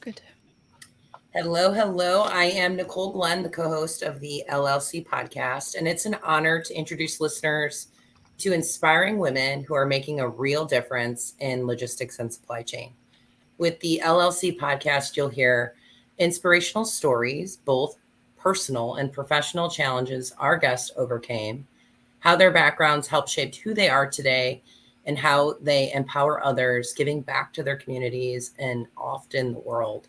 Good. Hello, hello. I am Nicole Glenn, the co-host of the LLC podcast, and it's an honor to introduce listeners to inspiring women who are making a real difference in logistics and supply chain. With the LLC podcast, you'll hear inspirational stories, both personal and professional challenges our guests overcame, how their backgrounds helped shape who they are today, and how they empower others, giving back to their communities and often the world.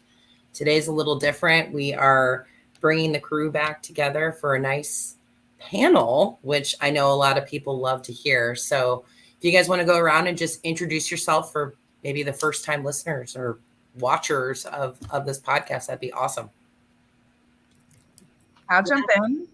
Today's a little different. We are bringing the crew back together for a nice panel, which I know a lot of people love to hear. So, if you guys want to go around and just introduce yourself for maybe the first time listeners or watchers of this podcast, that'd be awesome. I'll jump in.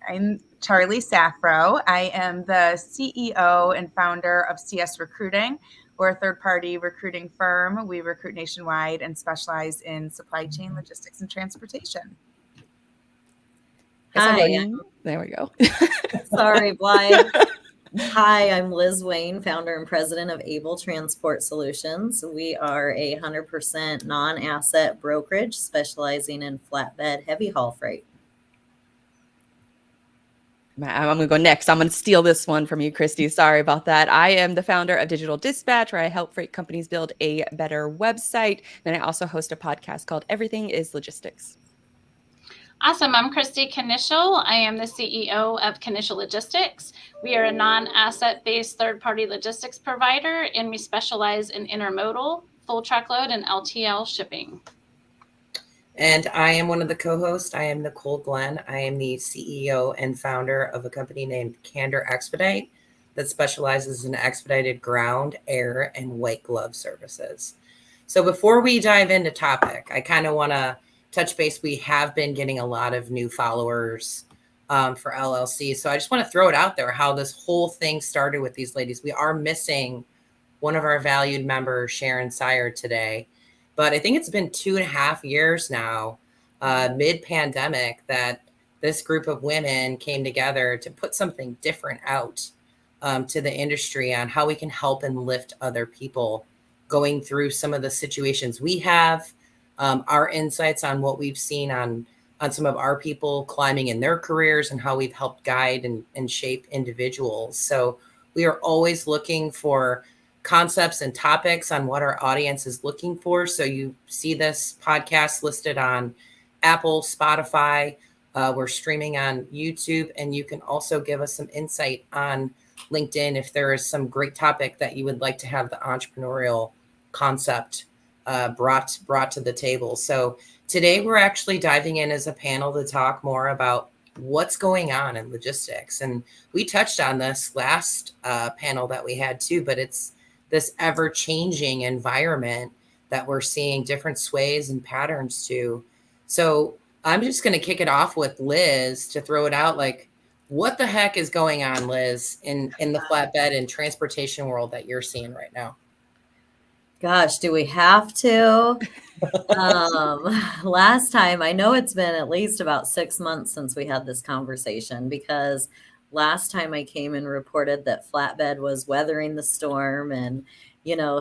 I'm Charlie Safro. I am the CEO and founder of CS Recruiting. We're a third-party recruiting firm. We recruit nationwide and specialize in supply chain, logistics, and transportation. Hi. There we go. Sorry, Blythe. Hi, I'm Liz Wayne, founder and president of Able Transport Solutions. We are a 100% non-asset brokerage specializing in flatbed heavy haul freight. I'm going to go next. I'm going to steal this one from you, Christy. Sorry about that. I am the founder of Digital Dispatch, where I help freight companies build a better website. Then I also host a podcast called Everything is Logistics. Awesome. I'm Christy Knischel. I am the CEO of Knischel Logistics. We are a non-asset-based third-party logistics provider, and we specialize in intermodal, full truckload, and LTL shipping. And I am one of the co-hosts. I am Nicole Glenn. I am the CEO and founder of a company named Candor Expedite that specializes in expedited ground, air, and white glove services. So before we dive into topic, I kind of want to touch base. We have been getting a lot of new followers for LLC. So I just want to throw it out there how this whole thing started with these ladies. We are missing one of our valued members, Sharon Sire, today. But I think it's been 2.5 years now, mid-pandemic, that this group of women came together to put something different out to the industry on how we can help and lift other people going through some of the situations we have, our insights on what we've seen on some of our people climbing in their careers and how we've helped guide and shape individuals. So we are always looking for concepts and topics on what our audience is looking for. So you see this podcast listed on Apple, Spotify. We're streaming on YouTube, and you can also give us some insight on LinkedIn if there is some great topic that you would like to have the entrepreneurial concept brought to the table. So today we're actually diving in as a panel to talk more about what's going on in logistics. And we touched on this last panel that we had too, but it's this ever-changing environment that we're seeing different sways and patterns to. So I'm just going to kick it off with Liz to throw it out. Like, what the heck is going on, Liz, in the flatbed and transportation world that you're seeing right now? Gosh, do we have to? Last time, I know it's been at least about 6 months since we had this conversation, because last time I came and reported that flatbed was weathering the storm and,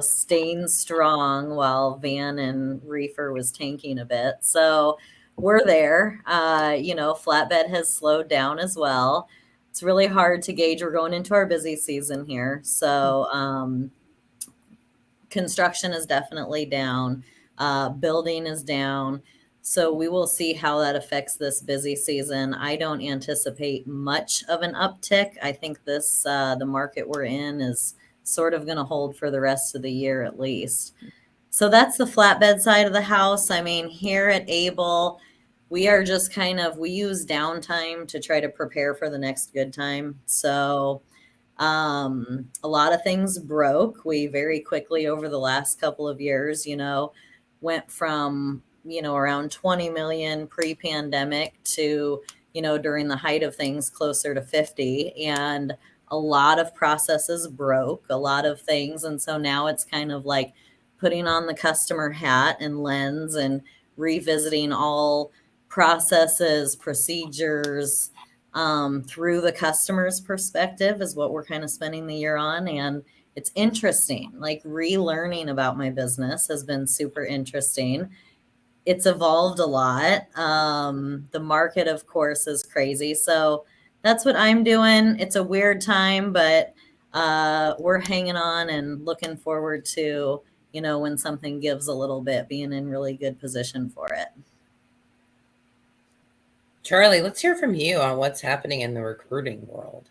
staying strong while van and reefer was tanking a bit. So we're there. Flatbed has slowed down as well. It's really hard to gauge. We're going into our busy season here. So construction is definitely down. Building is down. So we will see how that affects this busy season. I don't anticipate much of an uptick. I think the market we're in is sort of going to hold for the rest of the year at least. So that's the flatbed side of the house. I mean, here at Able, we are just we use downtime to try to prepare for the next good time. So a lot of things broke. We very quickly over the last couple of years, went from around 20 million pre-pandemic to, during the height of things closer to 50, and a lot of processes broke, a lot of things. And so now it's kind of like putting on the customer hat and lens and revisiting all processes, procedures, through the customer's perspective is what we're kind of spending the year on. And it's interesting, like relearning about my business has been super interesting. it's evolved a lot. The market, of course, is crazy. So that's what I'm doing. It's a weird time, but we're hanging on and looking forward to, when something gives a little bit, being in really good position for it. Charlie, let's hear from you on what's happening in the recruiting world.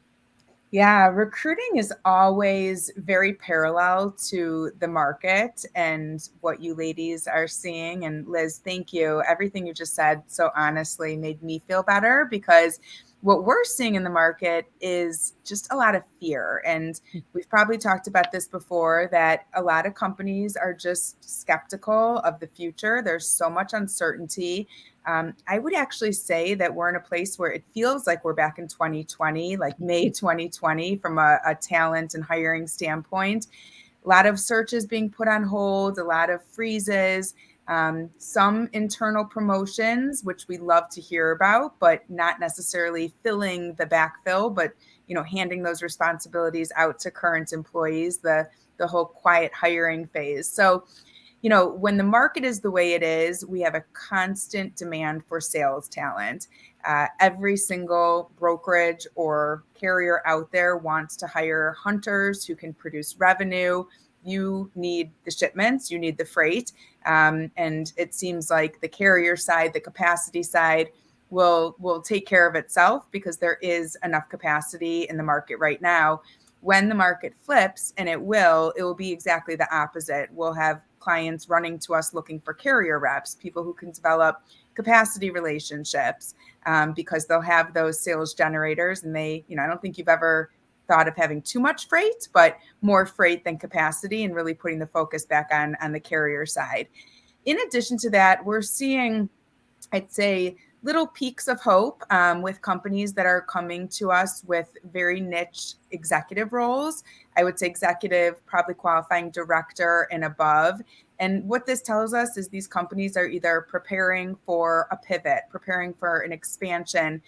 Yeah, recruiting is always very parallel to the market and what you ladies are seeing. And Liz, thank you. Everything you just said so honestly made me feel better, because what we're seeing in the market is just a lot of fear. And we've probably talked about this before, that a lot of companies are just skeptical of the future. There's so much uncertainty. I would actually say that we're in a place where it feels like we're back in 2020, like May 2020, from a talent and hiring standpoint. A lot of searches being put on hold, a lot of freezes, some internal promotions, which we love to hear about, but not necessarily filling the backfill, but handing those responsibilities out to current employees, the whole quiet hiring phase. So when the market is the way it is, we have a constant demand for sales talent. Every single brokerage or carrier out there wants to hire hunters who can produce revenue. You need the shipments, you need the freight. And it seems like the carrier side, the capacity side, will take care of itself, because there is enough capacity in the market right now. When the market flips, and it will be exactly the opposite. We'll have clients running to us looking for carrier reps, people who can develop capacity relationships, because they'll have those sales generators. And I don't think you've ever thought of having too much freight, but more freight than capacity, and really putting the focus back on the carrier side. In addition to that, we're seeing, I'd say, little peaks of hope with companies that are coming to us with very niche executive roles. I would say executive, probably qualifying director and above. And what this tells us is these companies are either preparing for a pivot, preparing for an expansion.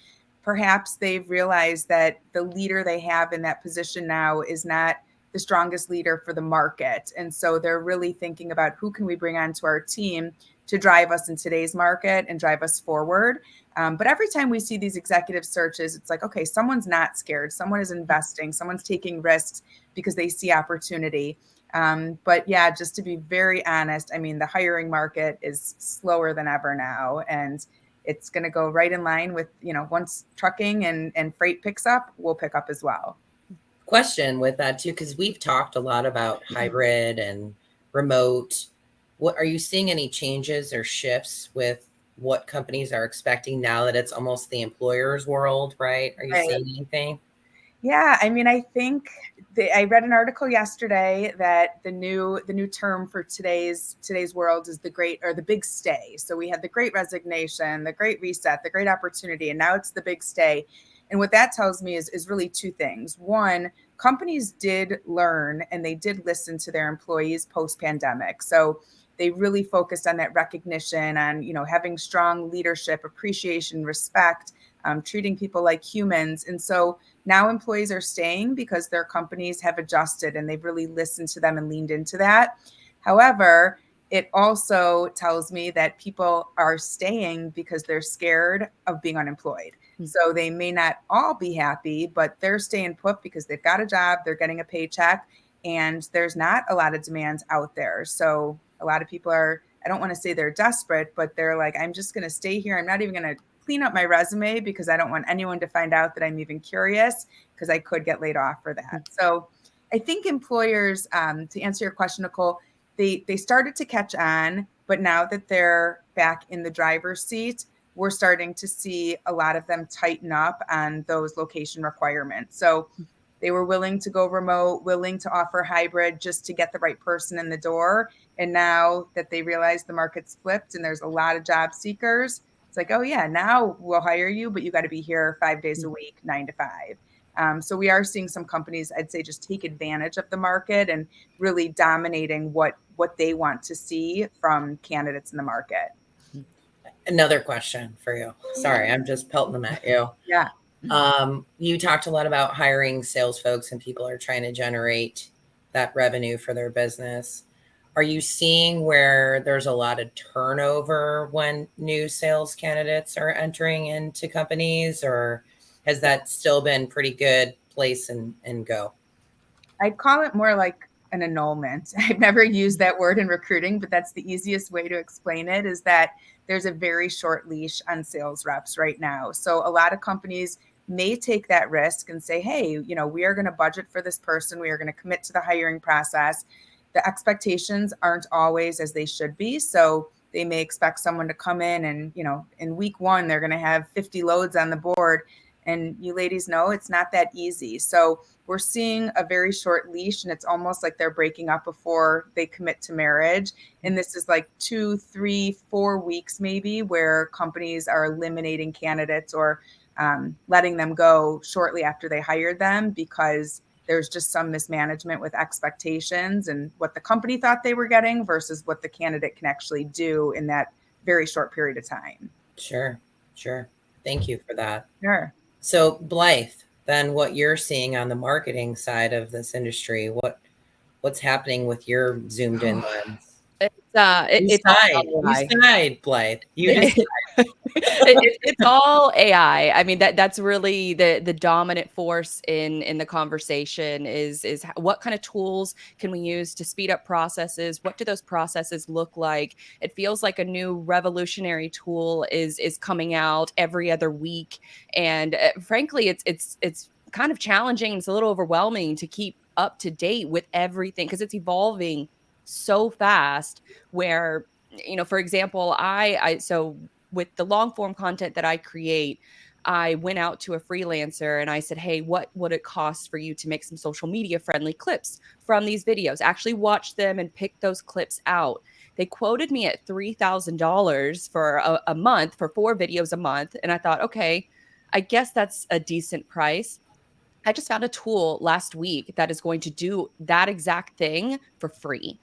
Perhaps they've realized that the leader they have in that position now is not the strongest leader for the market. And so they're really thinking about, who can we bring onto our team to drive us in today's market and drive us forward. But every time we see these executive searches, it's like, okay, someone's not scared. Someone is investing. Someone's taking risks because they see opportunity. But yeah, just to be very honest, I mean, the hiring market is slower than ever now. And it's going to go right in line with, once trucking and freight picks up, we'll pick up as well. Question with that too, because we've talked a lot about hybrid and remote. What are you seeing any changes or shifts with what companies are expecting now that it's almost the employer's world, right? Are you seeing anything? Yeah, I mean, I think I read an article yesterday that the new term for today's world is the big stay. So we had the great resignation, the great reset, the great opportunity, and now it's the big stay. And what that tells me is really two things. One, companies did learn and they did listen to their employees post-pandemic. So they really focused on that recognition, on having strong leadership, appreciation, respect, treating people like humans. And so now employees are staying because their companies have adjusted and they've really listened to them and leaned into that. However, it also tells me that people are staying because they're scared of being unemployed. So they may not all be happy, but they're staying put because they've got a job, they're getting a paycheck, and there's not a lot of demands out there. So a lot of people are, I don't want to say they're desperate, but they're like, I'm just going to stay here. I'm not even going to clean up my resume because I don't want anyone to find out that I'm even curious, because I could get laid off for that. So I think employers, to answer your question, Nicole, they started to catch on, but now that they're back in the driver's seat, we're starting to see a lot of them tighten up on those location requirements. So they were willing to go remote, willing to offer hybrid just to get the right person in the door. And now that they realize the market's flipped and there's a lot of job seekers, it's like, oh yeah, now we'll hire you, but you got to be here 5 days a week, 9 to 5. So we are seeing some companies, I'd say, just take advantage of the market and really dominating what they want to see from candidates in the market. Another question for you. Sorry, I'm just pelting them at you. Yeah. You talked a lot about hiring sales folks, and people are trying to generate that revenue for their business. Are you seeing where there's a lot of turnover when new sales candidates are entering into companies, or has that still been pretty good place and go? I'd call it more like an annulment. I've never used that word in recruiting, but that's the easiest way to explain it, is that there's a very short leash on sales reps right now. So a lot of companies may take that risk and say, hey, we are going to budget for this person. We are going to commit to the hiring process. The expectations aren't always as they should be. So they may expect someone to come in and, in week one, they're going to have 50 loads on the board. And you ladies know it's not that easy. So we're seeing a very short leash, and it's almost like they're breaking up before they commit to marriage. And this is like 2, 3, 4 weeks maybe, where companies are eliminating candidates or letting them go shortly after they hired them, because there's just some mismanagement with expectations and what the company thought they were getting versus what the candidate can actually do in that very short period of time. Sure. Thank you for that. Sure. So Blythe, then what you're seeing on the marketing side of this industry, what's happening with your zoomed in lens? It's all You AI. sighed, Blythe. You just It's all AI. I mean, that's really the dominant force in the conversation is what kind of tools can we use to speed up processes? What do those processes look like? It feels like a new revolutionary tool is coming out every other week, and frankly, it's kind of challenging. It's a little overwhelming to keep up to date with everything because it's evolving so fast. Where for example, I so with the long form content that I create, I went out to a freelancer and I said, hey, what would it cost for you to make some social media friendly clips from these videos? Actually watch them and pick those clips out. They quoted me at $3,000 for a month for 4 videos a month. And I thought, okay, I guess that's a decent price. I just found a tool last week that is going to do that exact thing for free.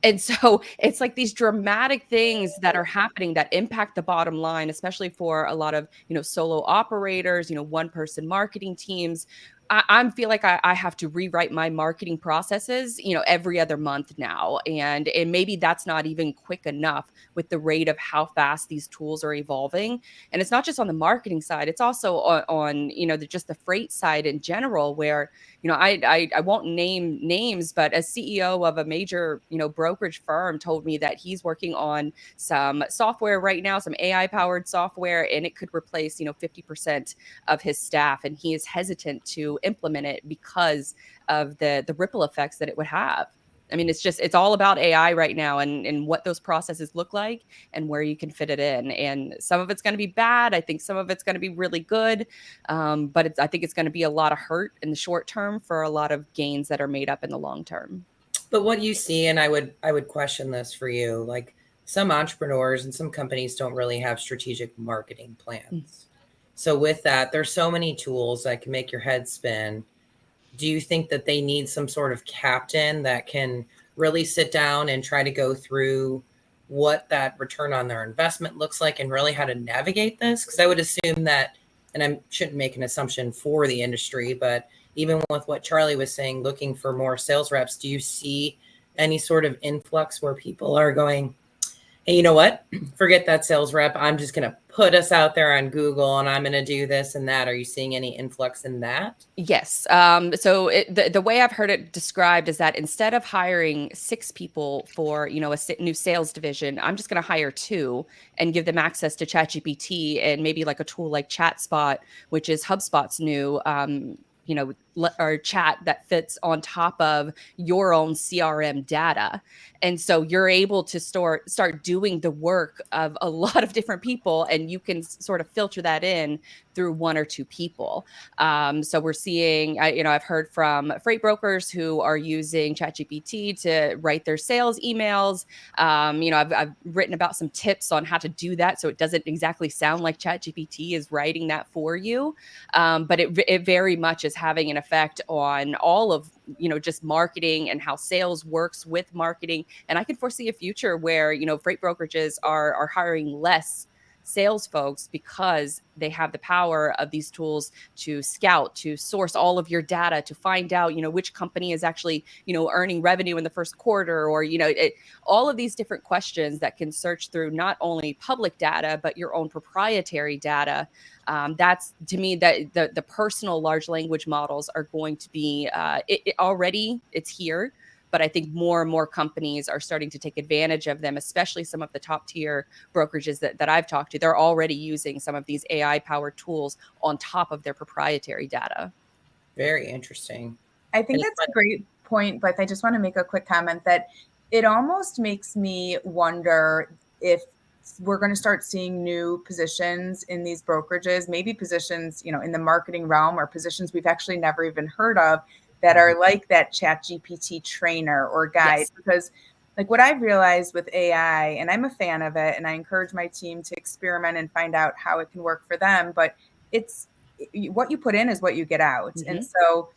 And so it's like these dramatic things that are happening that impact the bottom line, especially for a lot of, solo operators, one person marketing teams. I feel like I have to rewrite my marketing processes, every other month now. And maybe that's not even quick enough with the rate of how fast these tools are evolving. And it's not just on the marketing side, it's also on just the freight side in general, where I won't name names, but a CEO of a major brokerage firm told me that he's working on some software right now, some AI powered software, and it could replace 50% of his staff, and he is hesitant to implement it because of the ripple effects that it would have. I mean, it's all about AI right now, and what those processes look like and where you can fit it in. And some of it's going to be bad. I think some of it's going to be really good. But I think it's going to be a lot of hurt in the short term for a lot of gains that are made up in the long term. But what you see, and I would question this for you, like some entrepreneurs and some companies don't really have strategic marketing plans. So with that, there's so many tools that can make your head spin. Do you think that they need some sort of captain that can really sit down and try to go through what that return on their investment looks like and really how to navigate this? Because I would assume that, and I shouldn't make an assumption for the industry, but even with what Charlie was saying, looking for more sales reps, do you see any sort of influx where people are going, hey, you know what? Forget that sales rep. I'm just going to put us out there on Google and I'm going to do this and that. Are you seeing any influx in that? Yes. So the way I've heard it described is that instead of hiring 6 people for, a new sales division, I'm just going to hire 2 and give them access to ChatGPT and maybe like a tool like ChatSpot, which is HubSpot's new, or chat that fits on top of your own CRM data. And so you're able to start doing the work of a lot of different people, and you can sort of filter that in through 1 or 2 people. So we're seeing, I've heard from freight brokers who are using ChatGPT to write their sales emails. I've written about some tips on how to do that, so it doesn't exactly sound like ChatGPT is writing that for you. But it very much is having an effect on all of, just marketing and how sales works with marketing. And I can foresee a future where, freight brokerages are hiring less sales folks because they have the power of these tools to scout, to source all of your data, to find out, which company is actually, earning revenue in the first quarter, or, all of these different questions that can search through not only public data, but your own proprietary data. That's, to me, that the personal large language models are going to be already, it's here. But I think more and more companies are starting to take advantage of them, especially some of the top tier brokerages that I've talked to. They're already using some of these AI powered tools on top of their proprietary data. Very interesting. I think that's a great point, but I just want to make a quick comment that it almost makes me wonder if we're going to start seeing new positions in these brokerages, maybe positions, in the marketing realm, or positions we've actually never even heard of, that are like that ChatGPT trainer or guide. Yes. Because like what I've realized with AI, and I'm a fan of it, and I encourage my team to experiment and find out how it can work for them, but it's what you put in is what you get out. And so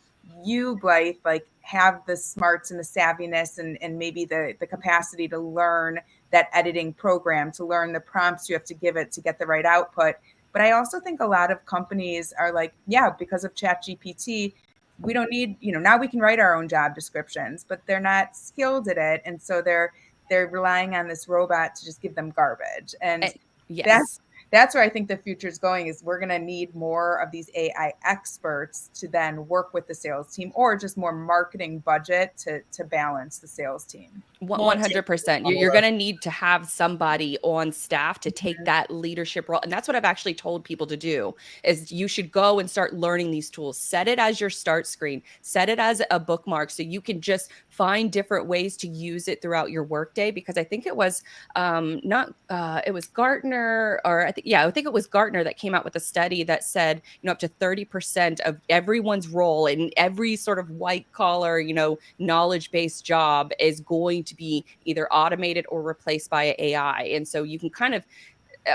you, Blythe, like have the smarts and the savviness and maybe the capacity to learn that editing program, to learn the prompts you have to give it to get the right output. But I also think a lot of companies are like, yeah, because of ChatGPT, we don't need, now we can write our own job descriptions, but they're not skilled at it. And so they're relying on this robot to just give them garbage. And yes, that's where I think the future is going, is we're going to need more of these AI experts to then work with the sales team, or just more marketing budget to balance the sales team. 100%. You're going to need to have somebody on staff to take that leadership role. And that's what I've actually told people to do, is you should go and start learning these tools. Set it as your start screen, set it as a bookmark, so you can just find different ways to use it throughout your workday. Because I think it was it was Gartner, or I think it was Gartner that came out with a study that said, up to 30% of everyone's role in every sort of white collar, knowledge-based job is going to be either automated or replaced by AI. And so you can kind of,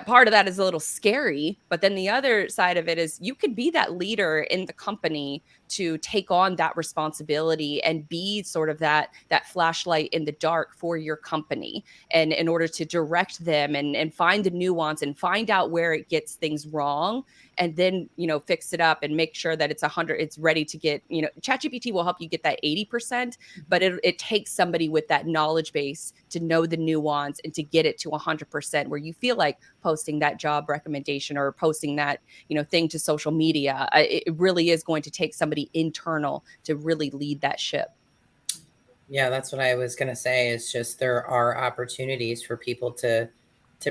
part of that is a little scary, but then the other side of it is you could be that leader in the company to take on that responsibility and be sort of that flashlight in the dark for your company, and in order to direct them and find the nuance and find out where it gets things wrong, and then fix it up and make sure that it's ready to get, ChatGPT will help you get that 80%, but it takes somebody with that knowledge base to know the nuance and to get it to 100%, where you feel like posting that job recommendation or posting that thing to social media. It really is going to take somebody internal to really lead that ship. Yeah, that's what I was going to say, is just there are opportunities for people to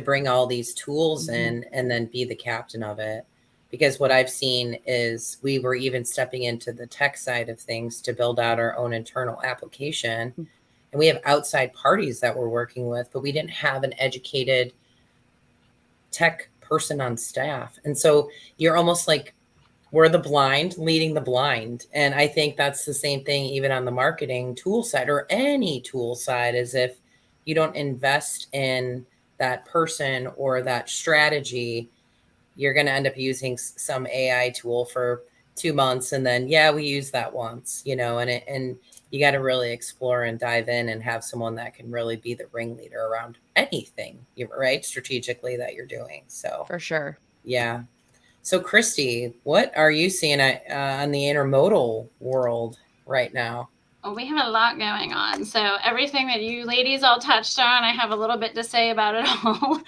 bring all these tools in and then be the captain of it. Because what I've seen is we were even stepping into the tech side of things to build out our own internal application. And we have outside parties that we're working with, but we didn't have an educated tech person on staff. And so you're almost like, we're the blind leading the blind. And I think that's the same thing even on the marketing tool side, or any tool side, is if you don't invest in that person or that strategy, you're going to end up using some AI tool for 2 months. And then, we use that once, and you got to really explore and dive in and have someone that can really be the ringleader around anything, right, strategically, that you're doing. So for sure. Yeah. So Christy, what are you seeing on the intermodal world right now? Well, we have a lot going on. So everything that you ladies all touched on, I have a little bit to say about it all.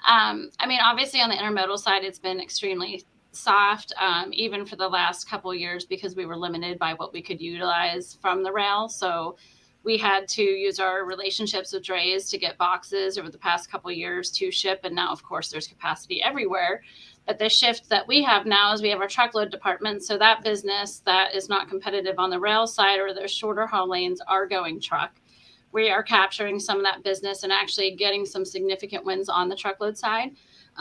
Obviously on the intermodal side, it's been extremely soft, even for the last couple of years, because we were limited by what we could utilize from the rail. So we had to use our relationships with drays to get boxes over the past couple of years to ship. And now, of course, there's capacity everywhere. But the shift that we have now is we have our truckload department. So that business that is not competitive on the rail side, or those shorter haul lanes, are going truck. We are capturing some of that business and actually getting some significant wins on the truckload side,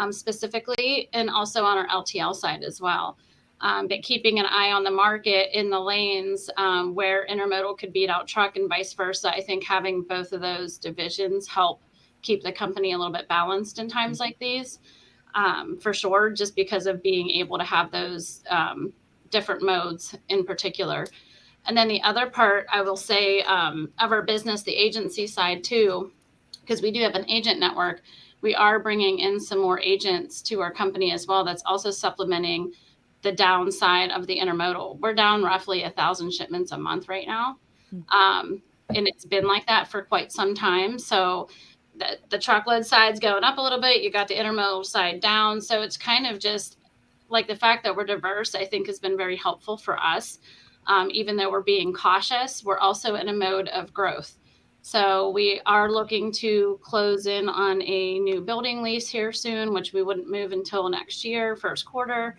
specifically, and also on our LTL side as well. But keeping an eye on the market in the lanes where intermodal could beat out truck and vice versa. I think having both of those divisions help keep the company a little bit balanced in times like these. For sure, just because of being able to have those different modes in particular. And then the other part, I will say, of our business, the agency side too, because we do have an agent network, we are bringing in some more agents to our company as well. That's also supplementing the downside of the intermodal. We're down roughly 1,000 shipments a month right now. And it's been like that for quite some time. So the truckload side's going up a little bit. You got the intermodal side down. So it's kind of just like the fact that we're diverse, I think has been very helpful for us. Even though we're being cautious, we're also in a mode of growth. So we are looking to close in on a new building lease here soon, which we wouldn't move until next year, first quarter.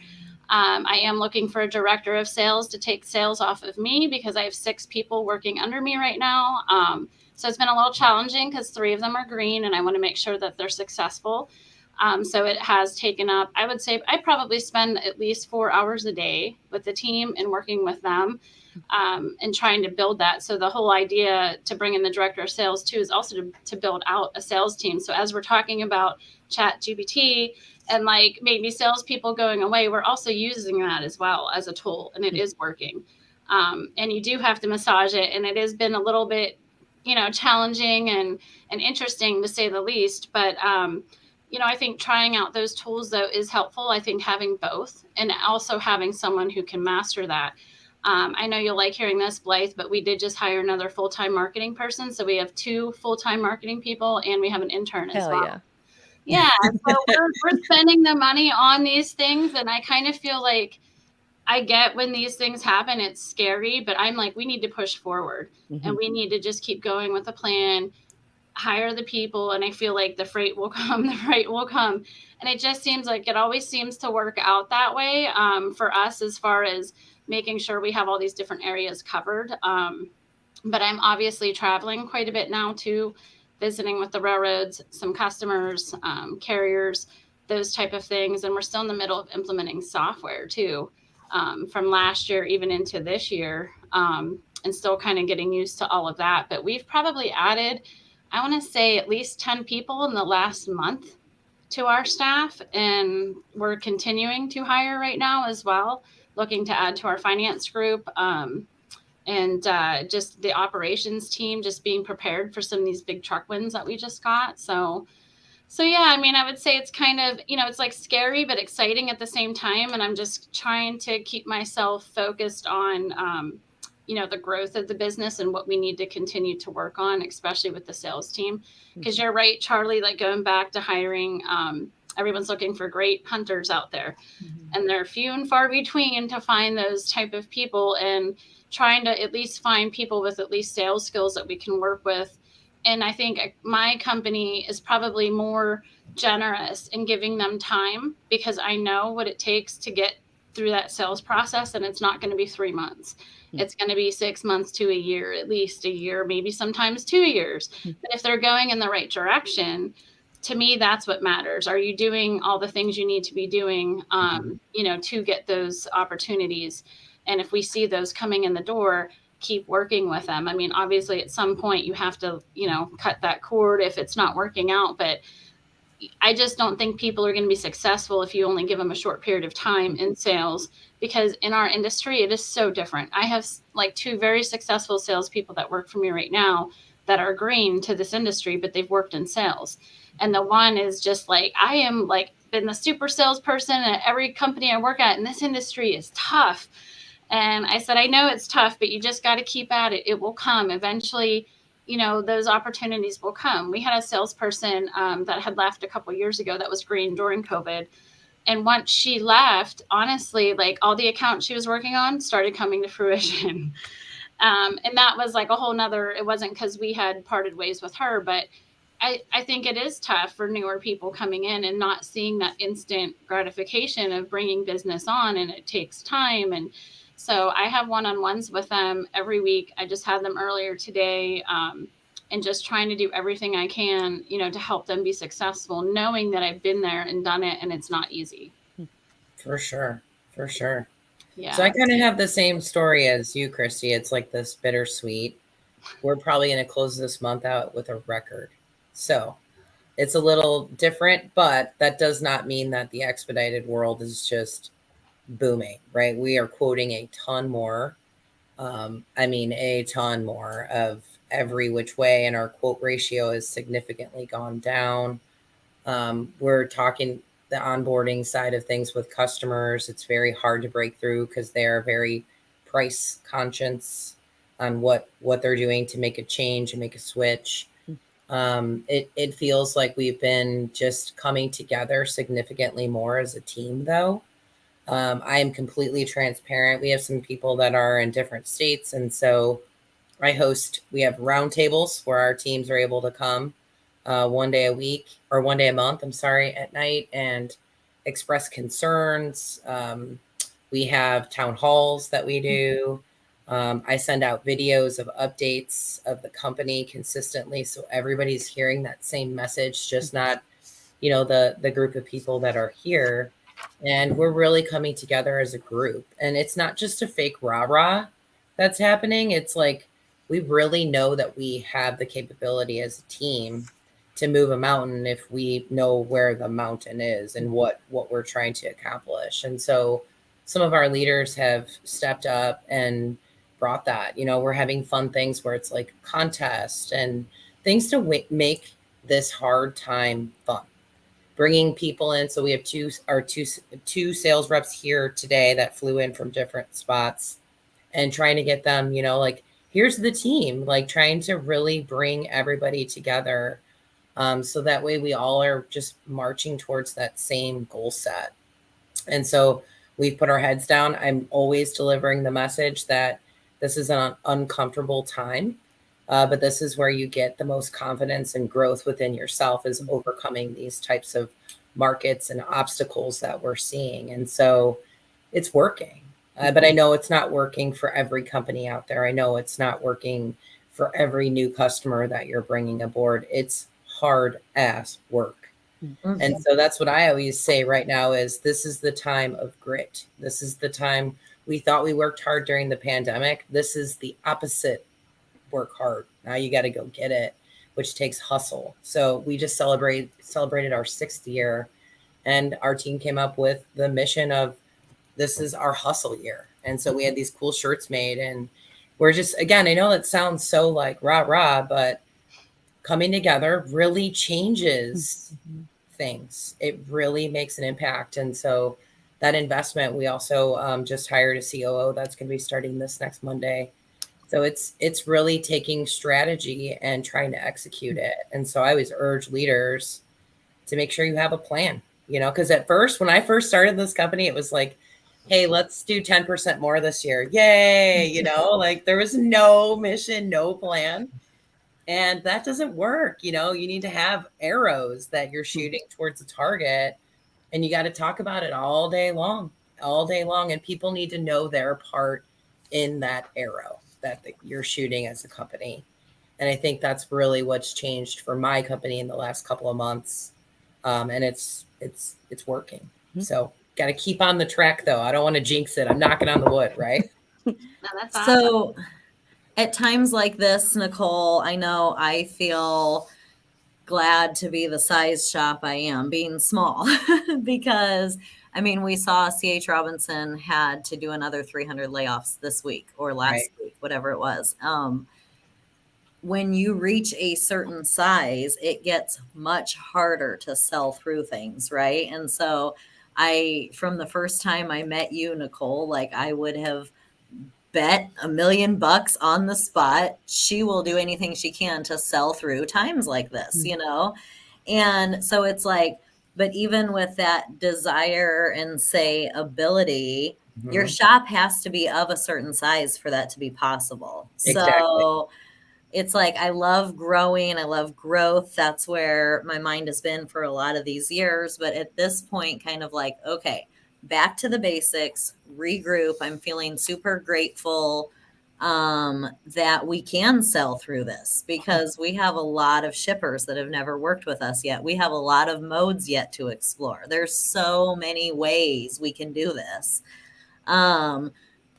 I am looking for a director of sales to take sales off of me because I have 6 people working under me right now. So it's been a little challenging because 3 of them are green and I want to make sure that they're successful. So it has taken up, I would say I probably spend at least 4 hours a day with the team and working with them and trying to build that. So the whole idea to bring in the director of sales too is also to build out a sales team. So as we're talking about ChatGPT and like maybe salespeople going away, we're also using that as well as a tool, and it is working. And you do have to massage it, and it has been a little bit, challenging and interesting to say the least. But I think trying out those tools though is helpful. I think having both and also having someone who can master that. I know you'll like hearing this, Blythe, but we did just hire another full-time marketing person. So we have 2 full-time marketing people and we have an intern as well. Yeah. Yeah, so we're spending the money on these things, and I kind of feel like I get when these things happen, it's scary, but I'm like, we need to push forward and we need to just keep going with the plan, hire the people, and I feel like the freight will come, And it just seems like it always seems to work out that way for us as far as making sure we have all these different areas covered. But I'm obviously traveling quite a bit now too, visiting with the railroads, some customers, carriers, those type of things. And we're still in the middle of implementing software too, from last year even into this year, and still kind of getting used to all of that. But we've probably added, I want to say, at least 10 people in the last month to our staff, and we're continuing to hire right now as well, looking to add to our finance group. And just the operations team, just being prepared for some of these big truck wins that we just got. So yeah, I mean, I would say it's kind of, it's like scary, but exciting at the same time. And I'm just trying to keep myself focused on, the growth of the business and what we need to continue to work on, especially with the sales team. Because you're right, Charlie, like going back to hiring, everyone's looking for great hunters out there. And they're few and far between to find those type of people, and trying to at least find people with at least sales skills that we can work with. And I think my company is probably more generous in giving them time because I know what it takes to get through that sales process. And it's not going to be 3 months. It's going to be 6 months to a year, at least a year, maybe sometimes 2 years. But if they're going in the right direction, to me, that's what matters. Are you doing all the things you need to be doing, to get those opportunities? And if we see those coming in the door, keep working with them. I mean, obviously, at some point you have to, cut that cord if it's not working out. But I just don't think people are going to be successful if you only give them a short period of time in sales, because in our industry, it is so different. I have like 2 very successful salespeople that work for me right now that are green to this industry, but they've worked in sales. And the one is just like, I am like been the super salesperson at every company I work at, and this industry is tough. And I said, I know it's tough, but you just got to keep at it. It will come eventually. Those opportunities will come. We had a salesperson that had left a couple years ago that was green during COVID. And once she left, honestly, like all the accounts she was working on started coming to fruition. And that was like a whole nother, it wasn't because we had parted ways with her, but I think it is tough for newer people coming in and not seeing that instant gratification of bringing business on, and it takes time. And so I have one-on-ones with them every week. I just had them earlier today, and just trying to do everything I can, to help them be successful, knowing that I've been there and done it, and it's not easy. For sure. For sure. Yeah. So I kind of have the same story as you, Christy. It's like this bittersweet. We're probably going to close this month out with a record. So it's a little different, but that does not mean that the expedited world is just booming, right? We are quoting a ton more. A ton more of every which way. And our quote ratio has significantly gone down. We're talking the onboarding side of things with customers. It's very hard to break through because they're very price conscious on what they're doing to make a change and make a switch. It feels like we've been just coming together significantly more as a team, though. I am completely transparent. We have some people that are in different states, and so we have round tables where our teams are able to come one day a week or one day a month, I'm sorry, at night and express concerns. We have town halls that we do. I send out videos of updates of the company consistently. So everybody's hearing that same message, just not, the group of people that are here. And we're really coming together as a group. And it's not just a fake rah-rah that's happening. It's like, we really know that we have the capability as a team to move a mountain if we know where the mountain is and what we're trying to accomplish. And so some of our leaders have stepped up and brought that. We're having fun things where it's like contest and things to make this hard time fun. Bringing people in. So we have two sales reps here today that flew in from different spots and trying to get them, like, here's the team, like trying to really bring everybody together. So that way we all are just marching towards that same goal set. And so we've put our heads down. I'm always delivering the message that this is an uncomfortable time, but this is where you get the most confidence and growth within yourself, is overcoming these types of markets and obstacles that we're seeing. And so it's working. But I know it's not working for every company out there. I know it's not working for every new customer that you're bringing aboard. It's hard ass work. And so that's what I always say right now is this is the time of grit. This is the time. We thought we worked hard during the pandemic. This is the opposite. Work hard. Now you got to go get it, which takes hustle. So we just celebrated our 6th year, and our team came up with the mission of this is our hustle year. And so we had these cool shirts made, and we're just, again, I know that sounds so like rah, but coming together really changes things. It really makes an impact. And so that investment, we also just hired a COO that's going to be starting this next Monday. So it's really taking strategy and trying to execute it. And so I always urge leaders to make sure you have a plan, because at first, when I first started this company, it was like, hey, let's do 10% more this year. Yay. Like there was no mission, no plan. And that doesn't work. You need to have arrows that you're shooting towards a target, and you got to talk about it all day long. And people need to know their part in that arrow that you're shooting as a company. And I think that's really what's changed for my company in the last couple of months. And it's working. Mm-hmm. So got to keep on the track though. I don't want to jinx it. I'm knocking on the wood, right? No, that's awesome. So at times like this, Nicole, I know I feel glad to be the size shop I am, being small, because we saw C.H. Robinson had to do another 300 layoffs this week or last week, whatever it was. When you reach a certain size, it gets much harder to sell through things, right? And so from the first time I met you, Nicole, like I would have bet $1 million on the spot. She will do anything she can to sell through times like this, And so it's like, but even with that desire and say ability, your shop has to be of a certain size for that to be possible. Exactly. So it's like, I love growing. I love growth. That's where my mind has been for a lot of these years. But at this point, kind of like, okay, back to the basics, regroup. I'm feeling super grateful that we can sell through this, because we have a lot of shippers that have never worked with us yet. We have a lot of modes yet to explore. There's so many ways we can do this,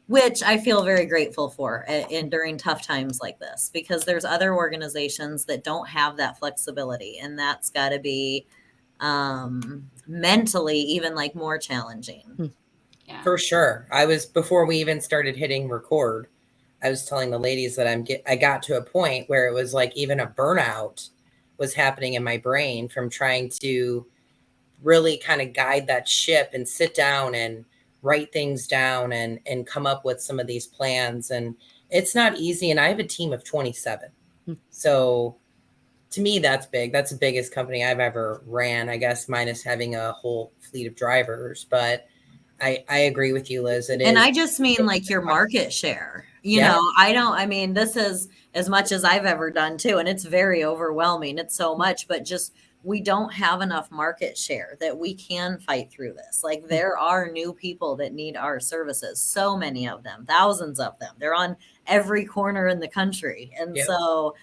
which I feel very grateful for during tough times like this, because there's other organizations that don't have that flexibility, and that's got to be mentally even like more challenging. Yeah. For sure. Before we even started hitting record, I was telling the ladies that I got to a point where it was like even a burnout was happening in my brain from trying to really kind of guide that ship and sit down and write things down and come up with some of these plans. And it's not easy. And I have a team of 27. So to me, that's big. That's the biggest company I've ever ran, I guess, minus having a whole fleet of drivers. But I agree with you, Liz. It is. And I just mean like your market share. You Yeah. know, I mean, this is as much as I've ever done too. And it's very overwhelming. It's so much, but just we don't have enough market share that we can fight through this. Like there are new people that need our services. So many of them, thousands of them. They're on every corner in the country. And Yep. so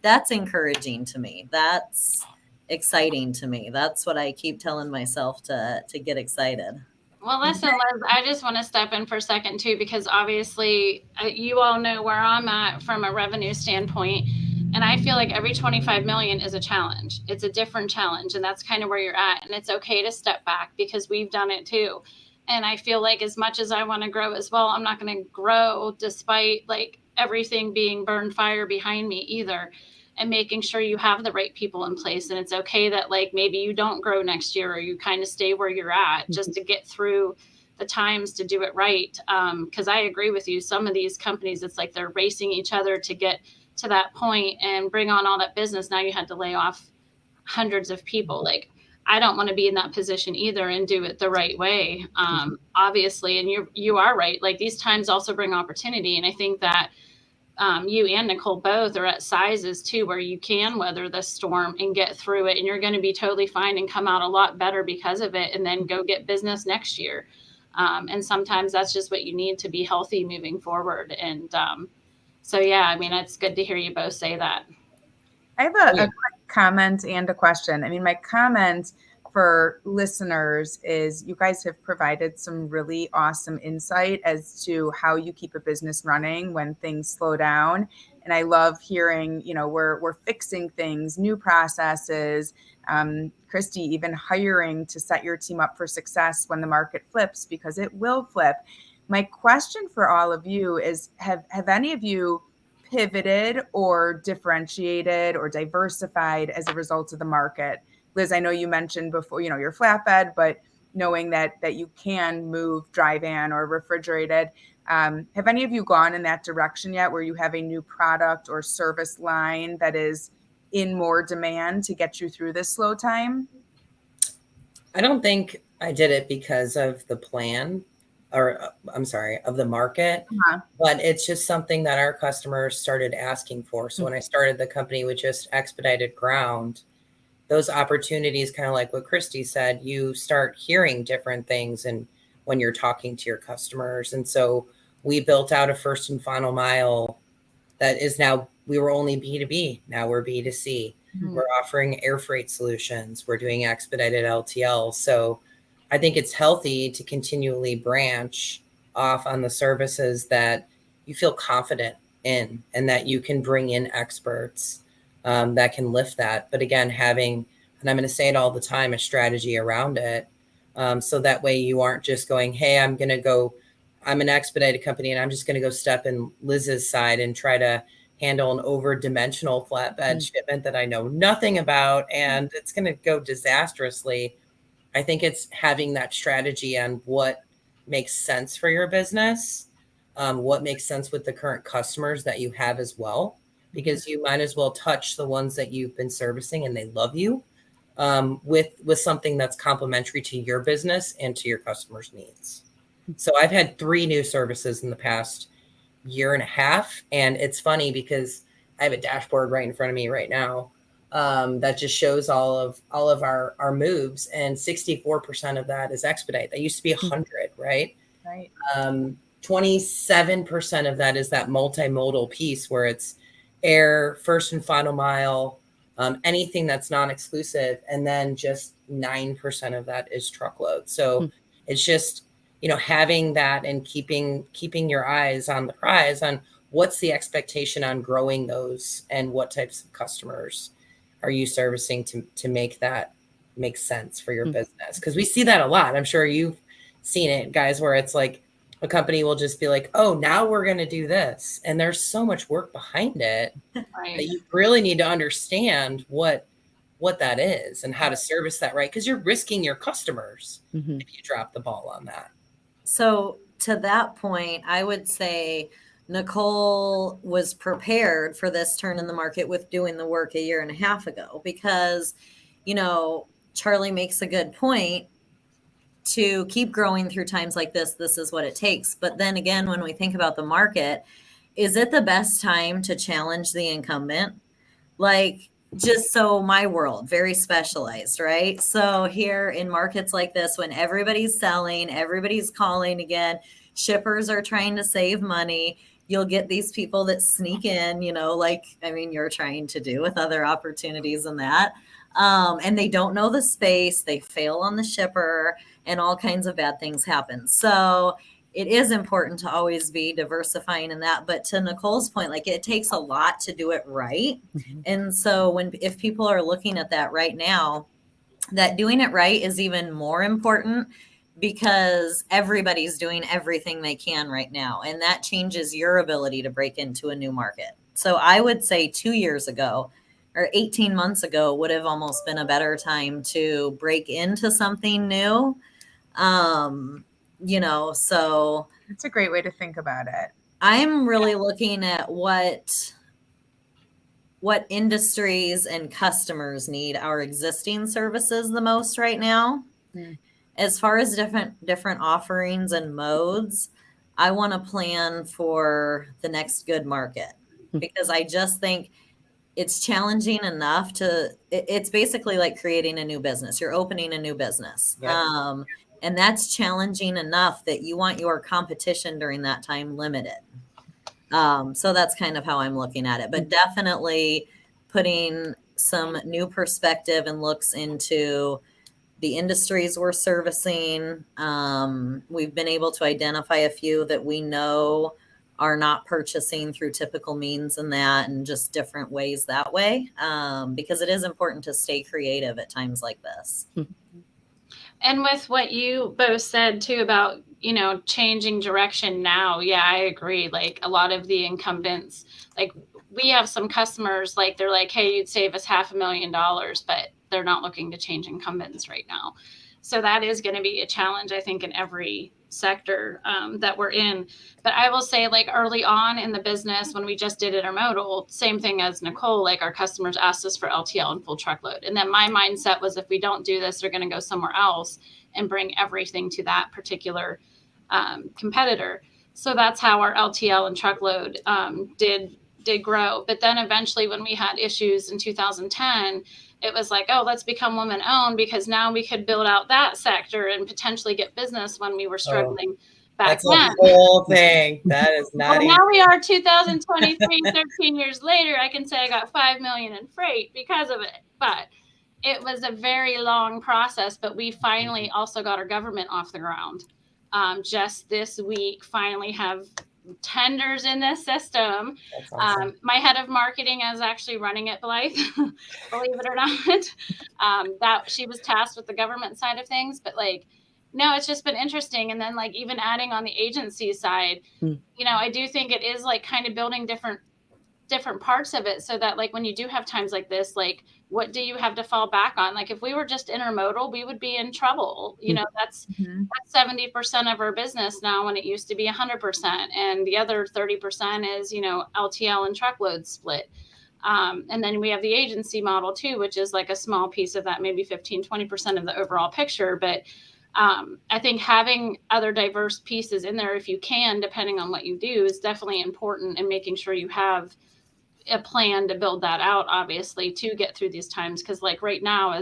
that's encouraging to me. That's exciting to me. That's what I keep telling myself to get excited. Well, listen, Liz, I just want to step in for a second too, because obviously you all know where I'm at from a revenue standpoint. And I feel like every 25 million is a challenge. It's a different challenge. And that's kind of where you're at. And it's okay to step back because we've done it too. And I feel like as much as I want to grow as well, I'm not going to grow despite like everything being burned fire behind me either. And making sure you have the right people in place. And it's okay that like maybe you don't grow next year or you kind of stay where you're at just to get through the times to do it right. Because I agree with you. Some of these companies, it's like they're racing each other to get to that point and bring on all that business. Now you had to lay off hundreds of people. Like I don't want to be in that position either and do it the right way. Obviously, and you are right. Like these times also bring opportunity. And I think that you and Nicole both are at sizes too where you can weather the storm and get through it, and you're going to be totally fine and come out a lot better because of it, and then go get business next year. And sometimes that's just what you need to be healthy moving forward. And so yeah, I mean, it's good to hear you both say that. I have a quick comment and a question. I mean, my comment for listeners is you guys have provided some really awesome insight as to how you keep a business running when things slow down. And I love hearing, you know, we're fixing things, new processes. Christy, even hiring to set your team up for success when the market flips, because it will flip. My question for all of you is, have any of you pivoted or differentiated or diversified as a result of the market? Liz, I know you mentioned before, you know, your flatbed, but knowing that you can move dry van or refrigerated. Have any of you gone in that direction yet, where you have a new product or service line that is in more demand to get you through this slow time? I don't think I did it because of the plan, or I'm sorry, of the market, but it's just something that our customers started asking for. So when I started the company with just expedited ground, those opportunities, kind of like what Christy said, you start hearing different things and when you're talking to your customers. And so we built out a first and final mile that is now, we were only B2B. Now we're B2C. We're offering air freight solutions. We're doing expedited LTL. So I think it's healthy to continually branch off on the services that you feel confident in and that you can bring in experts that can lift that. But again, having, and I'm going to say it all the time, a strategy around it. So that way you aren't just going, hey, I'm an expedited company and I'm just going to go step in Liz's side and try to handle an over-dimensional flatbed shipment that I know nothing about, and it's going to go disastrously. I think it's having that strategy on what makes sense for your business, what makes sense with the current customers that you have as well, because you might as well touch the ones that you've been servicing and they love you, with something that's complementary to your business and to your customers' needs. So I've had 3 new services in the past year and a half. And it's funny because I have a dashboard right in front of me right now that just shows all of our moves, and 64% of that is expedite. That used to be 100, right? Right. 27% of that is that multimodal piece where it's air, first and final mile, anything that's non-exclusive, and then just 9% of that is truckload. So it's just, you know, having that and keeping your eyes on the prize on what's the expectation on growing those and what types of customers are you servicing to make that make sense for your business. Because we see that a lot. I'm sure you've seen it, guys, where it's like a company will just be like, oh, now we're going to do this. And there's so much work behind it Right. that you really need to understand what that is and how to service that right. Because you're risking your customers if you drop the ball on that. So to that point, I would say Nicole was prepared for this turn in the market with doing the work 1.5 years ago, because, you know, Charlie makes a good point. To keep growing through times like this is what it takes. But then again, when we think about the market, is it the best time to challenge the incumbent? Like, just so my world, very specialized, right? So here in markets like this, when everybody's selling, everybody's calling again, shippers are trying to save money, you'll get these people that sneak in, you know, like, I mean, you're trying to do with other opportunities and that. And they don't know the space, they fail on the shipper, and all kinds of bad things happen. So it is important to always be diversifying in that. But to Nicole's point, like, it takes a lot to do it right. And so if people are looking at that right now, that doing it right is even more important, because everybody's doing everything they can right now. And that changes your ability to break into a new market. So I would say 2 years ago or 18 months ago would have almost been a better time to break into something new. You know, so It's a great way to think about it. I'm really looking at what industries and customers need our existing services the most right now. As far as different offerings and modes, I want to plan for the next good market, because I just think it's challenging enough it's basically like creating a new business. You're opening a new business. Yep. And that's challenging enough that you want your competition during that time limited. So that's kind of how I'm looking at it, but definitely putting some new perspective and looks into the industries we're servicing. We've been able to identify a few that we know are not purchasing through typical means and that, and just different ways that way, because it is important to stay creative at times like this. And with what you both said too about, you know, changing direction now, yeah, I agree. Like, a lot of the incumbents, like, we have some customers, like, they're like, hey, you'd save us $500,000, but they're not looking to change incumbents right now. So that is going to be a challenge, I think, in every sector that we're in. But I will say, like, early on in the business, when we just did intermodal, same thing as Nicole, like, our customers asked us for LTL and full truckload. And then my mindset was, if we don't do this, they're going to go somewhere else and bring everything to that particular competitor. So that's how our LTL and truckload did grow. But then eventually, when we had issues in 2010, it was like, oh, let's become woman owned, because now we could build out that sector and potentially get business when we were struggling back That's then. a whole thing. That is not Well, easy. now we are 2023, 13 years later, I can say I got $5 million in freight because of it. But it was a very long process, but we finally also got our government off the ground. Just this week, finally have tenders in this system. That's awesome. My head of marketing is actually running it, Blythe, believe it or not. That she was tasked with the government side of things, but like, no, it's just been interesting. And then, like, even adding on the agency side, you know, I do think it is like kind of building different parts of it, so that, like, when you do have times like this, like, what do you have to fall back on? Like, if we were just intermodal, we would be in trouble. You know, that's 70% of our business now, when it used to be 100%. And the other 30% is, you know, LTL and truckload split. And then we have the agency model too, which is like a small piece of that, maybe 15-20% of the overall picture. But I think having other diverse pieces in there, if you can, depending on what you do, is definitely important, and making sure you have a plan to build that out, obviously, to get through these times. Because, like, right now,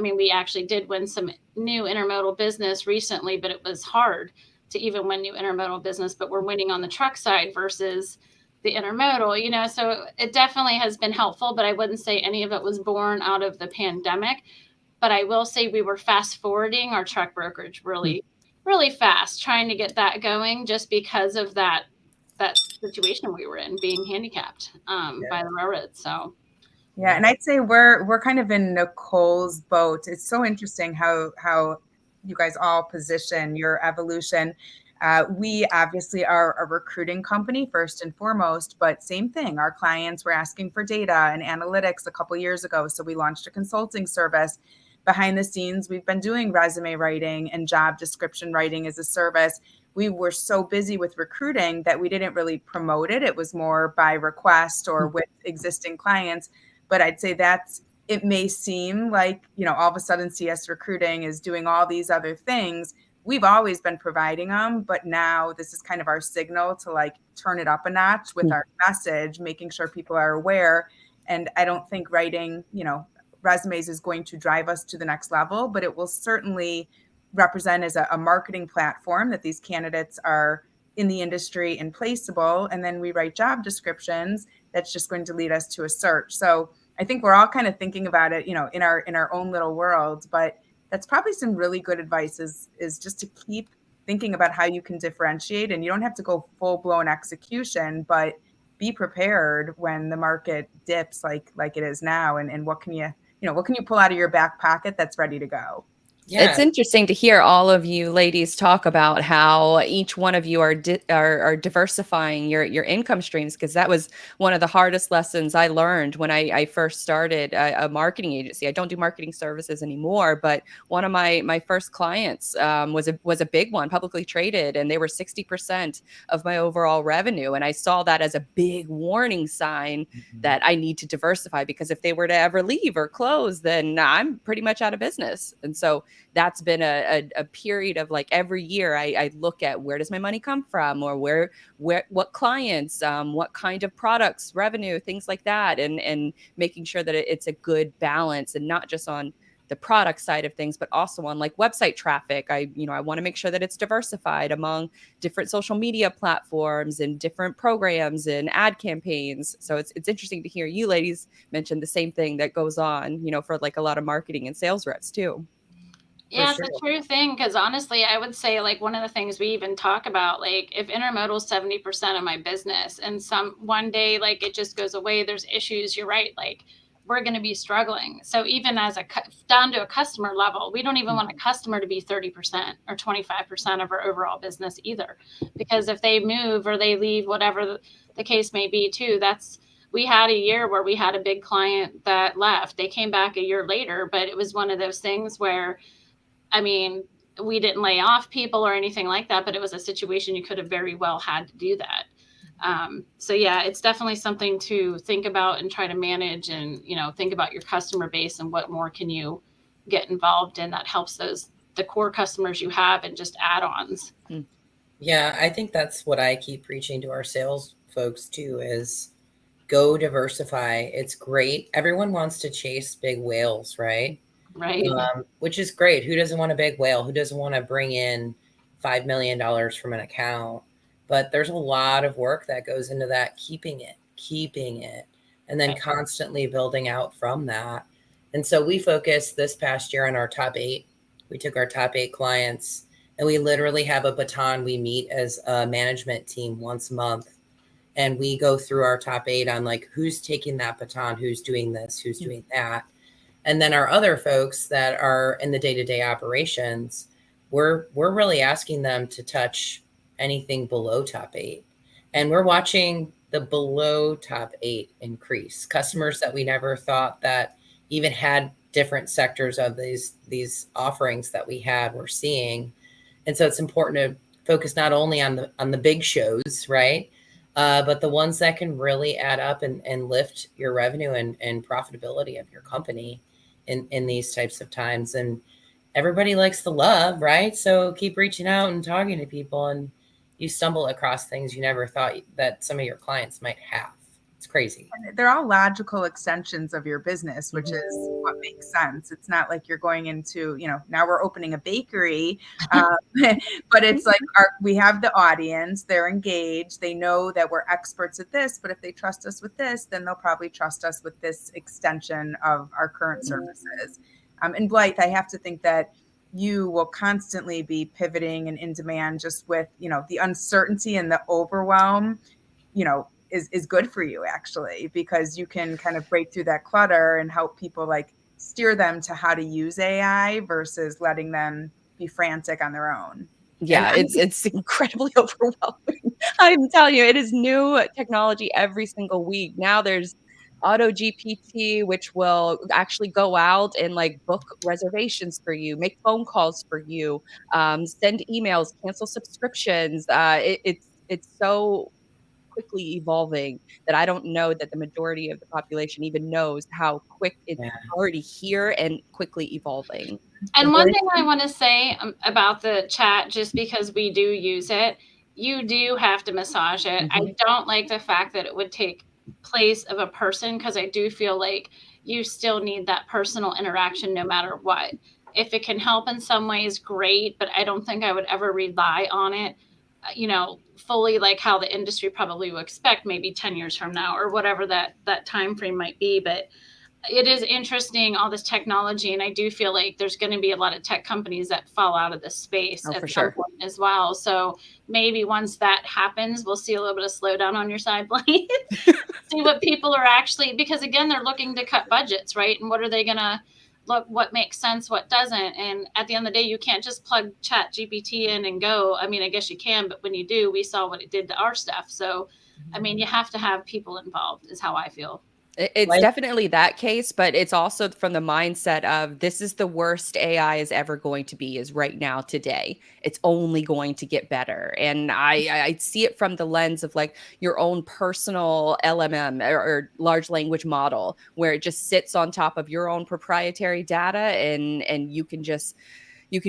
we actually did win some new intermodal business recently, but it was hard to even win new intermodal business. But we're winning on the truck side versus the intermodal, you know, so it definitely has been helpful. But I wouldn't say any of it was born out of the pandemic. But I will say we were fast forwarding our truck brokerage really, really fast, trying to get that going, just because of that situation we were in, being handicapped by the railroad. So yeah, and I'd say we're kind of in Nicole's boat. It's so interesting how you guys all position your evolution. We obviously are a recruiting company first and foremost, but same thing. Our clients were asking for data and analytics a couple years ago, so we launched a consulting service. Behind the scenes, we've been doing resume writing and job description writing as a service. We were so busy with recruiting that we didn't really promote it. It was more by request or with existing clients. But I'd say it may seem like, all of a sudden CS Recruiting is doing all these other things. We've always been providing them, but now this is kind of our signal to like turn it up a notch with our message, making sure people are aware. And I don't think writing, resumes is going to drive us to the next level, but it will certainly represent as a marketing platform that these candidates are in the industry and placeable. And then we write job descriptions. That's just going to lead us to a search. So I think we're all kind of thinking about it, in our own little world, but that's probably some really good advice is just to keep thinking about how you can differentiate, and you don't have to go full blown execution, but be prepared when the market dips like it is now. And what can you pull out of your back pocket that's ready to go? Yeah. It's interesting to hear all of you ladies talk about how each one of you are diversifying your income streams, because that was one of the hardest lessons I learned when I first started a marketing agency. I don't do marketing services anymore, but one of my first clients was a big one, publicly traded, and they were 60% of my overall revenue. And I saw that as a big warning sign that I need to diversify, because if they were to ever leave or close, then I'm pretty much out of business. And so that's been a period of like every year I look at where does my money come from, or what clients, what kind of products, revenue, things like that, and making sure that it's a good balance, and not just on the product side of things, but also on like website traffic. I want to make sure that it's diversified among different social media platforms and different programs and ad campaigns. So it's interesting to hear you ladies mention the same thing that goes on, for like a lot of marketing and sales reps too. Yeah, sure. it's a true thing, because honestly, I would say like one of the things we even talk about, like if intermodal is 70% of my business and one day like it just goes away, there's issues, you're right, like we're going to be struggling. So even as down to a customer level, we don't even want a customer to be 30% or 25% of our overall business either, because if they move or they leave, whatever the case may be too, we had a year where we had a big client that left. They came back a year later, but it was one of those things where, I mean, we didn't lay off people or anything like that, but it was a situation you could have very well had to do that. So yeah, it's definitely something to think about and try to manage, and, think about your customer base and what more can you get involved in that helps the core customers you have, and just add-ons. Yeah, I think that's what I keep preaching to our sales folks too, is go diversify. It's great. Everyone wants to chase big whales, right? Right. Which is great. Who doesn't want a big whale? Who doesn't want to bring in $5 million from an account? But there's a lot of work that goes into that, keeping it, and then constantly building out from that. And so we focused this past year on our top 8. We took our top 8 clients, and we literally have a baton. We meet as a management team once a month, and we go through our top 8 on like who's taking that baton, who's doing this, who's doing that. And then our other folks that are in the day-to-day operations, we're really asking them to touch anything below top 8. And we're watching the below top 8 increase. Customers that we never thought that even had different sectors of these offerings that we had, we're seeing. And so it's important to focus not only on the big shows, right? But the ones that can really add up and lift your revenue and profitability of your company in these types of times. And everybody likes the love, right? So keep reaching out and talking to people, and you stumble across things you never thought that some of your clients might have. It's crazy. They're all logical extensions of your business, which is what makes sense. It's not like you're going into, now we're opening a bakery, but it's like we have the audience, they're engaged, they know that we're experts at this, but if they trust us with this, then they'll probably trust us with this extension of our current services. And Blythe, I have to think that you will constantly be pivoting and in demand, just with, the uncertainty and the overwhelm, is good for you actually, because you can kind of break through that clutter and help people like steer them to how to use AI versus letting them be frantic on their own. Yeah, it's incredibly overwhelming. I'm telling you, it is new technology every single week. Now there's Auto GPT, which will actually go out and like book reservations for you, make phone calls for you, send emails, cancel subscriptions. It's so quickly evolving that I don't know that the majority of the population even knows how quick it's Yeah. already here and quickly evolving. And one thing I want to say about the chat, just because we do use it, you do have to massage it. I don't like the fact that it would take place of a person, because I do feel like you still need that personal interaction no matter what. If it can help in some ways, great, but I don't think I would ever rely on it, fully, like how the industry probably will expect maybe 10 years from now or whatever that time frame might be. But it is interesting, all this technology, and I do feel like there's going to be a lot of tech companies that fall out of this space Oh, at for some sure. point as well. So maybe once that happens, we'll see a little bit of slowdown on your side, Blaine. See what people are actually, because again, they're looking to cut budgets, right? And what are they going to look, what makes sense, what doesn't? And at the end of the day, you can't just plug Chat GPT in and go. I mean, I guess you can, but when you do, we saw what it did to our stuff. So, I mean, you have to have people involved, is how I feel. It's definitely that case, but it's also from the mindset of this is the worst AI is ever going to be is right now today. It's only going to get better. And I see it from the lens of like your own personal LMM or large language model, where it just sits on top of your own proprietary data and you can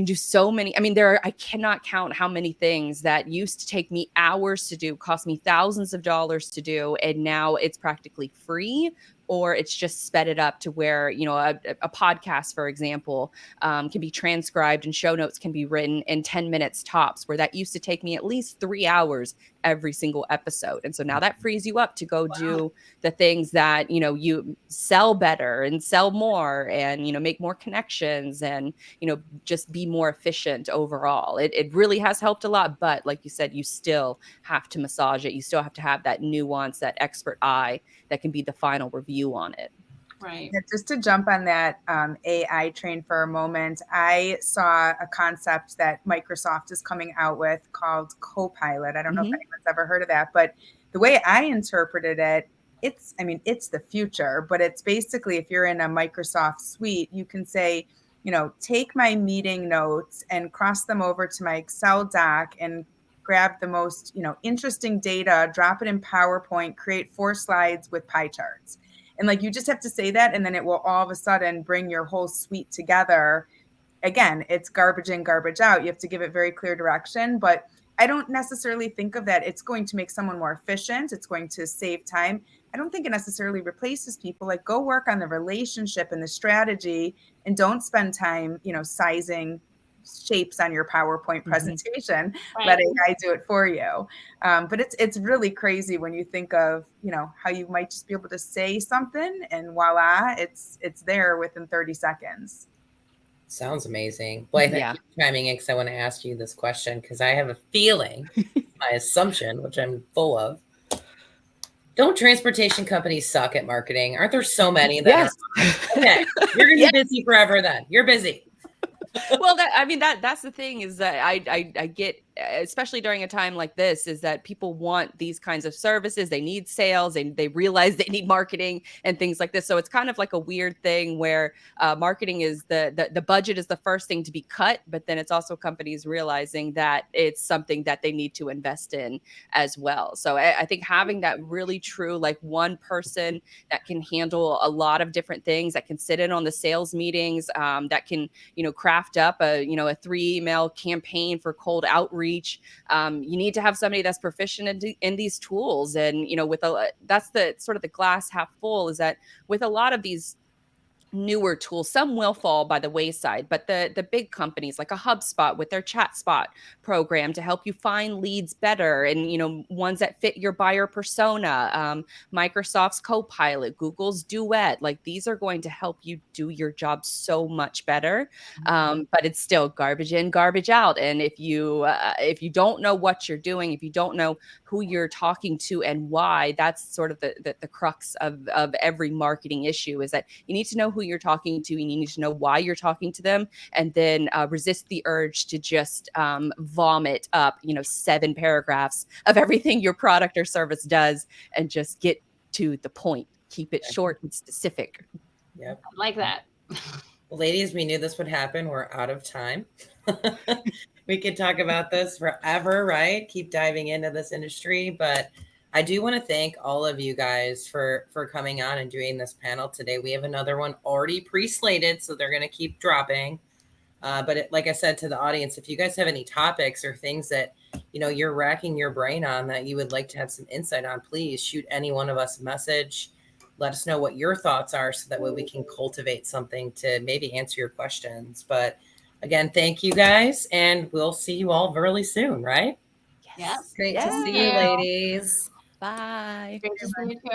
do so many. I mean, I cannot count how many things that used to take me hours to do, cost me thousands of dollars to do, and now it's practically free, or it's just sped it up to where, a podcast, for example, can be transcribed and show notes can be written in 10 minutes tops, where that used to take me at least 3 hours every single episode. And so now that frees you up to go do the things that, you sell better and sell more and, make more connections and, just be more efficient overall. It really has helped a lot. But like you said, you still have to massage it. You still have to have that nuance, that expert eye that can be the final review on it. Right. Yeah, just to jump on that AI train for a moment, I saw a concept that Microsoft is coming out with called Copilot. I don't know if anyone's ever heard of that, but the way I interpreted it, it's the future, but it's basically, if you're in a Microsoft suite, you can say, take my meeting notes and cross them over to my Excel doc and grab the most, interesting data, drop it in PowerPoint, create 4 slides with pie charts. And like, you just have to say that, and then it will all of a sudden bring your whole suite together. Again, it's garbage in, garbage out. You have to give it very clear direction, but I don't necessarily think of that. It's going to make someone more efficient. It's going to save time. I don't think it necessarily replaces people. Like, go work on the relationship and the strategy, and don't spend time, sizing shapes on your PowerPoint presentation. Right. Let AI do it for you. But it's really crazy when you think of, how you might just be able to say something and voila, it's there within 30 seconds. Sounds amazing. Blythe, I keep chiming in because I want to ask you this question, because I have a feeling, my assumption, which I'm full of, don't transportation companies suck at marketing? Aren't there so many that are? Okay, you're going to be busy forever then. You're busy. Well, that's the thing, is that I get, especially during a time like this, is that people want these kinds of services. They need sales, and they realize they need marketing and things like this. So it's kind of like a weird thing where marketing is the budget is the first thing to be cut, but then it's also companies realizing that it's something that they need to invest in as well. So I think having that really true, like, one person that can handle a lot of different things, that can sit in on the sales meetings, that can, craft up a 3 email campaign for cold outreach. You need to have somebody that's proficient in these tools. And, that's the sort of the glass half full, is that with a lot of these newer tools, some will fall by the wayside, but the big companies like a HubSpot with their ChatSpot program to help you find leads better, and ones that fit your buyer persona, Microsoft's Copilot, Google's Duet, like, these are going to help you do your job so much better. But it's still garbage in, garbage out. And if you don't know what you're doing, if you don't know who you're talking to and why, that's sort of the crux of every marketing issue, is that you need to know who you're talking to, and you need to know why you're talking to them, and then resist the urge to just vomit up, 7 paragraphs of everything your product or service does, and just get to the point. Keep it short and specific. Yep. I like that. Well, ladies, we knew this would happen. We're out of time. We could talk about this forever, right? Keep diving into this industry, but I do want to thank all of you guys for coming on and doing this panel today. We have another one already pre-slated, so they're going to keep dropping. But like I said to the audience, if you guys have any topics or things that you're racking your brain on that you would like to have some insight on, please shoot any one of us a message. Let us know what your thoughts are, so that way we can cultivate something to maybe answer your questions. But again, thank you guys, and we'll see you all really soon, right? Yep. Great to Yes. see you, ladies. Bye. Great to see you too.